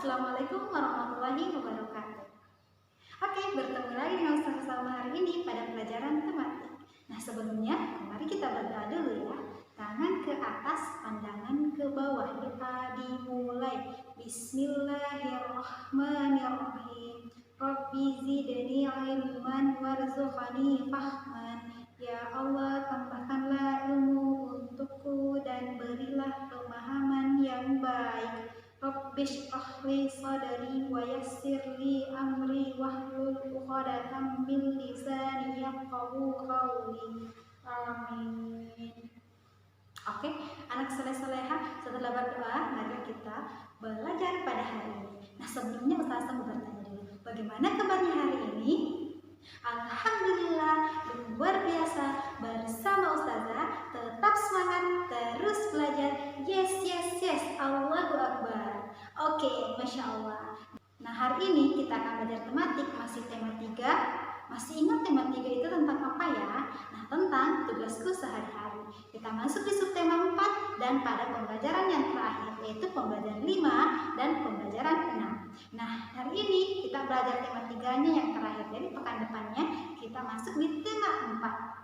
Assalamualaikum warahmatullahi wabarakatuh. Oke, bertemu lagi dengan Ustazah Salma hari ini pada pelajaran tematik. Nah, sebelumnya mari kita berdoa dulu ya. Tangan ke atas, pandangan ke bawah. Doa dimulai. Bismillahirrahmanirrahim. Rabbi zidni ilman warzuqni fahman. Ya Allah, tambahkanlah ilmu untukku dan berilah pemahaman yang baik. Rabbi shrah li sadri wa yassir li amri wahlul 'uqdatam min lisani yafqahu qawli. Amin. Oke, anak soleh-soleha, setelah berdoa, mari kita belajar pada hari ini. Nah, sebelumnya Ustazah mau bertanya dulu, bagaimana kabarnya hari ini? Alhamdulillah, luar biasa. Bersama Ustazah, tetap semangat, terus belajar. Yes, Allahu Akbar. Oke, Masya Allah. Nah, hari ini kita akan belajar tematik, masih tema 3. Masih ingat tema 3 itu tentang apa ya? Nah, tentang tugasku sehari-hari. Kita masuk di subtema 4 dan pada pembelajaran yang terakhir, yaitu pembelajaran 5 dan pembelajaran 6. Nah, hari ini kita belajar tema 3-nya yang terakhir. Jadi pekan depannya kita masuk di tema 4.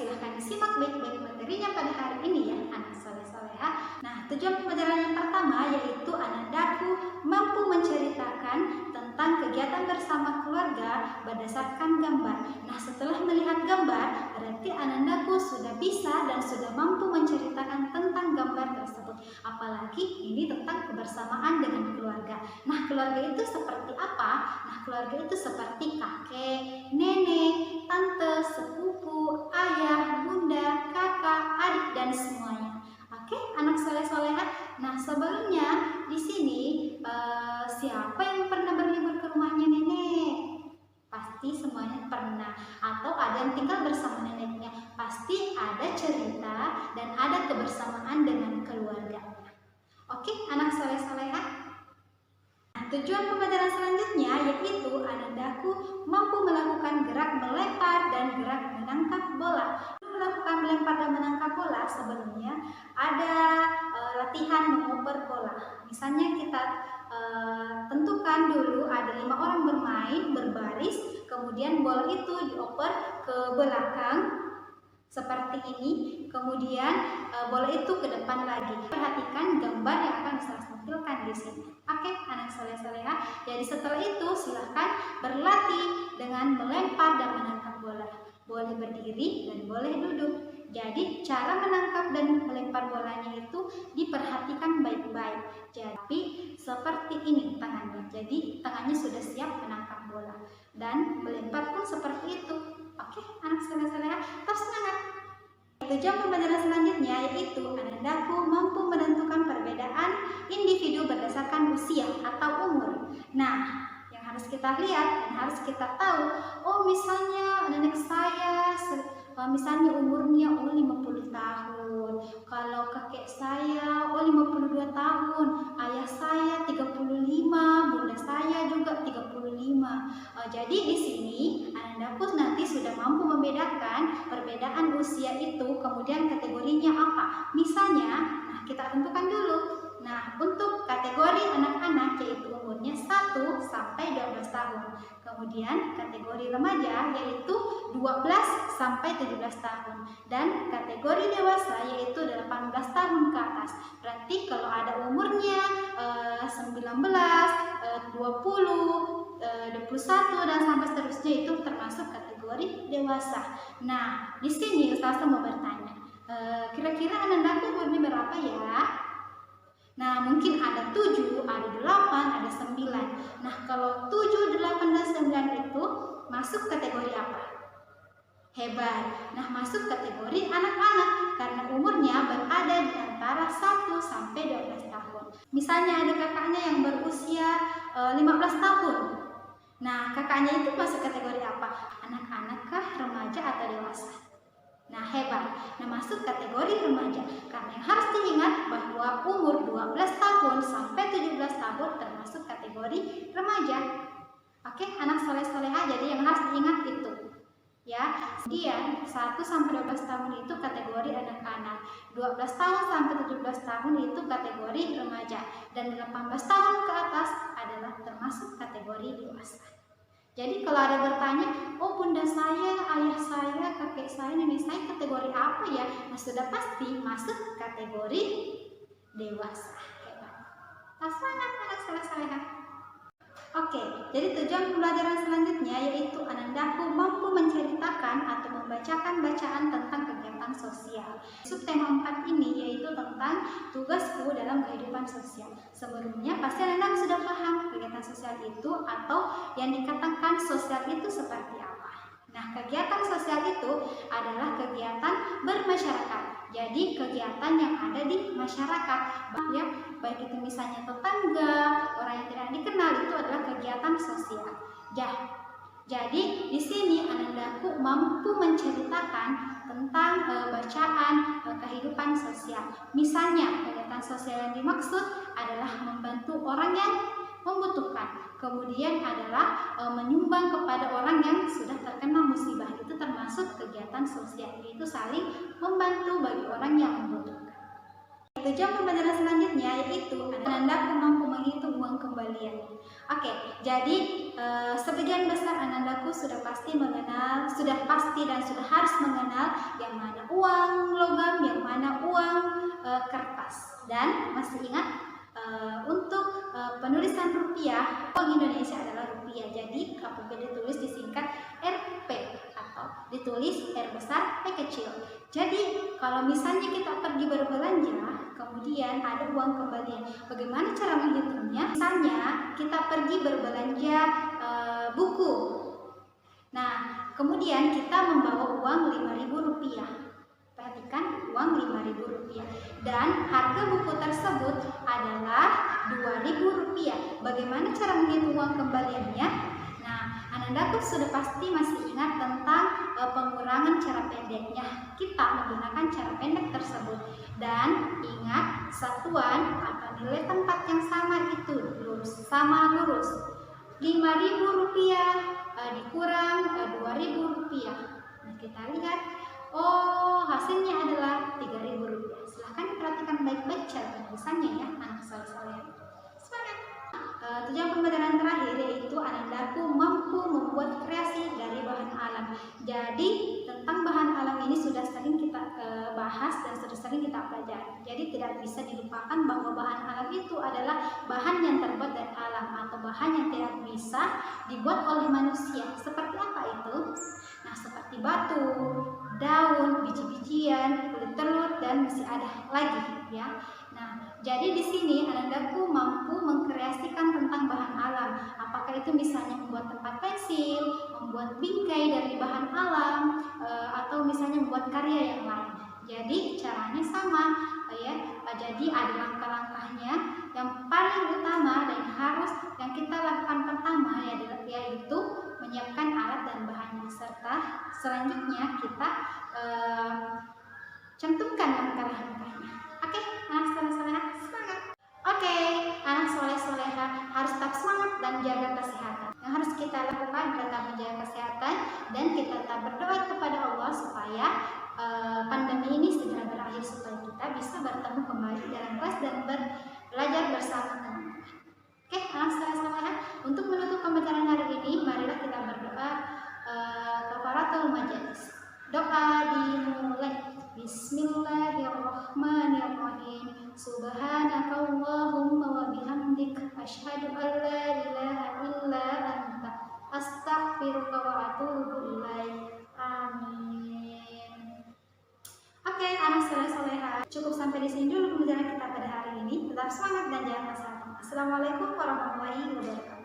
Silahkan disimak baik-baik materinya pada hari ini ya, anak soleh-soleha. Nah, tujuan pembelajaran yang pertama yaitu anandaku mampu menceritakan tentang kegiatan bersama keluarga berdasarkan gambar. Nah, setelah melihat gambar, berarti anandaku sudah bisa dan sudah mampu menceritakan tentang gambar tersebut. Apalagi ini tentang kebersamaan dengan keluarga. Nah, keluarga itu seperti apa? Nah, keluarga itu seperti kakek, nenek, tante, sepupu, ayah, bunda, kakak, adik, dan semuanya. Oke, anak soleh-soleha. Nah, sebelumnya di sini siapa yang pernah berlibur ke rumahnya nenek? Pasti semuanya pernah. Atau ada yang tinggal bersama neneknya. Pasti ada cerita dan ada kebersamaan dengan keluarganya. Oke, anak soleh-soleha. Nah, tujuan pembelajaran selanjutnya yaitu anandaku mampu melakukan gerak melempar dan gerak menangkap bola. Melakukan melempar dan menangkap bola, sebelumnya ada latihan mengoper bola. Misalnya kita tentukan dulu ada 5 orang bermain berbaris, kemudian bola itu dioper ke belakang seperti ini, kemudian bola itu ke depan lagi. Perhatikan gambar yang akan saya tampilkan di sini. Oke, anak soleh-soleha. Jadi setelah itu silahkan berlatih dengan melempar dan menangkap bola. Boleh berdiri dan boleh duduk. Jadi cara menangkap dan melempar bolanya itu diperhatikan baik-baik. Jadi seperti ini tangannya. Jadi tangannya sudah siap menangkap bola dan melempar pun seperti itu. Oke, anak soleh-soleha, tetap semangat. Tujuan pembelajaran selanjutnya yaitu anandaku mampu menentukan perbedaan individu berdasarkan usia atau umur. Nah, yang harus kita lihat dan harus kita tahu, oh misalnya nenek saya misalnya umurnya 50 tahun, kalau kakek saya 52 tahun, ayah saya 35, bunda saya juga 35. Jadi di sini anandaku nanti sudah mampu membedakan perbedaan usia itu, kemudian kategorinya apa. Misalnya, nah kita tentukan dulu. Nah, untuk kategori anak-anak yaitu umurnya 1 sampai 12 tahun. Kemudian kategori remaja yaitu 12 sampai 17 tahun. Dan kategori dewasa yaitu 18 tahun ke atas. Berarti kalau ada umurnya 19, 20, 21 dan sampai seterusnya itu termasuk kategori dewasa. Nah, di sini Ustazah mau bertanya, kira-kira anandaku umurnya berapa ya? Nah, mungkin ada 7, ada 8, ada 9. Nah, kalau 7, 8, dan 9 itu masuk kategori apa? Hebat. Nah, masuk kategori anak-anak karena umurnya berada di antara 1 sampai 12 tahun. Misalnya ada kakaknya yang berusia 15 tahun. Nah, kakaknya itu masuk kategori apa? Anak-anak kah, remaja atau dewasa? Nah, hebat. Nah, masuk kategori remaja. Karena yang harus diingat bahwa umur 12 tahun sampai 17 tahun termasuk kategori remaja. Oke, anak soleh-soleha, jadi yang harus diingat itu. ya. Kemudian 1 sampai 12 tahun itu kategori anak-anak, 12 tahun sampai 17 tahun itu kategori remaja, dan 18 tahun ke atas adalah termasuk kategori dewasa. Jadi kalau ada bertanya, oh bunda saya, ayah saya, kakek saya, nenek saya kategori apa ya? Nah sudah pasti masuk kategori dewasa. Hebat. Semangat anak soleh-soleha. Oke, jadi tujuan pembelajaran selanjutnya yaitu Anandaku mampu menceritakan atau membacakan bacaan tentang kegiatan sosial. Subtema 4 ini yaitu tentang tugasku dalam kehidupan sosial. Sebelumnya pasti Anandaku sudah paham kegiatan sosial itu atau yang dikatakan sosial itu seperti apa. Nah, kegiatan sosial itu adalah kegiatan bermasyarakat. Jadi kegiatan yang ada di masyarakat, ya, baik itu misalnya tetangga, orang yang tidak dikenal, itu adalah kegiatan sosial. Jadi di sini Anandaku mampu menceritakan tentang bacaan kehidupan sosial. Misalnya kegiatan sosial yang dimaksud adalah membantu orang yang membutuhkan. Kemudian adalah menyumbang kepada orang yang sudah terkena musibah. Itu termasuk kegiatan sosial, yaitu saling membantu bagi orang yang membutuhkan. Tujuan pembelajaran selanjutnya yaitu Anandaku mampu menghitung uang kembalian. Oke, jadi sebagian besar Anandaku sudah pasti dan sudah harus mengenal yang mana uang logam, yang mana uang kertas. Dan masih ingat untuk penulisan rupiah, uang Indonesia adalah rupiah. Jadi apabila ditulis disingkat Rp atau ditulis R besar P kecil. Jadi kalau misalnya kita pergi berbelanja, kemudian ada uang kembalian. Bagaimana cara menghitungnya? Misalnya kita pergi berbelanja buku. Nah, kemudian kita membawa uang Rp5.000. Perhatikan, uang Rp5.000 dan harga buku tersebut adalah Rp2.000. Bagaimana cara menghitung uang kembaliannya? Nah, Anandaku sudah pasti masih ingat tentang pengurangan cara pendeknya. Kita menggunakan cara pendek tersebut dan ingat satuan atau nilai tempat yang sama itu lurus sama lurus. Rp5.000 dikurang Rp2.000. Nah, kita lihat. Oh, hasilnya adalah Rp3.000. Silahkan perhatikan baik-baik cara penulisannya ya, anak soleh-soleh. Semangat! Tujuan pembelajaran terakhir yaitu Anandaku mampu membuat kreasi dari bahan alam. Jadi tentang bahan alam ini sudah sering kita bahas dan sudah sering kita pelajari. Jadi tidak bisa dilupakan bahwa bahan alam itu adalah bahan yang terbuat dari alam atau bahan yang tidak bisa dibuat oleh manusia. Seperti apa itu? Nah, seperti batu, daun, biji-bijian, kulit telur, dan masih ada lagi ya. Nah, jadi di sini Anandaku mampu mengkreasikan tentang bahan alam. Apakah itu misalnya membuat tempat pensil, membuat bingkai dari bahan alam, atau misalnya membuat karya yang lain. Jadi caranya sama ya. Jadi ada langkah-langkahnya. Yang paling utama dan harus yang kita lakukan pertama yaitu menyiapkan alat dan bahannya, serta selanjutnya kita cantumkan langkah-langkahnya. Oke, anak soleh-soleha semangat. Oke, anak soleh-soleha harus tetap semangat dan jaga kesehatan. Yang harus kita lakukan adalah menjaga kesehatan dan kita tetap berdoa kepada Allah supaya pandemi ini segera berakhir, supaya kita bisa bertemu kembali dalam kelas dan belajar bersama teman-teman. Oke, anak soleh-soleha, untuk menutup pembelajaran hari ini, marilah kita berdoa kafaratul majelis. Doa dimulai. Bismillahirrahmanirrahim. Subhanakallahumma wa bihamdik asyhadu an la ilaha illa anta astaghfiruka wa atubu ilaik. Amin. Oke, anak soleh-soleha, cukup sampai di sini dulu pembelajaran kita pada hari ini. Tetap semangat dan jangan kesal. Assalamualaikum warahmatullahi wabarakatuh.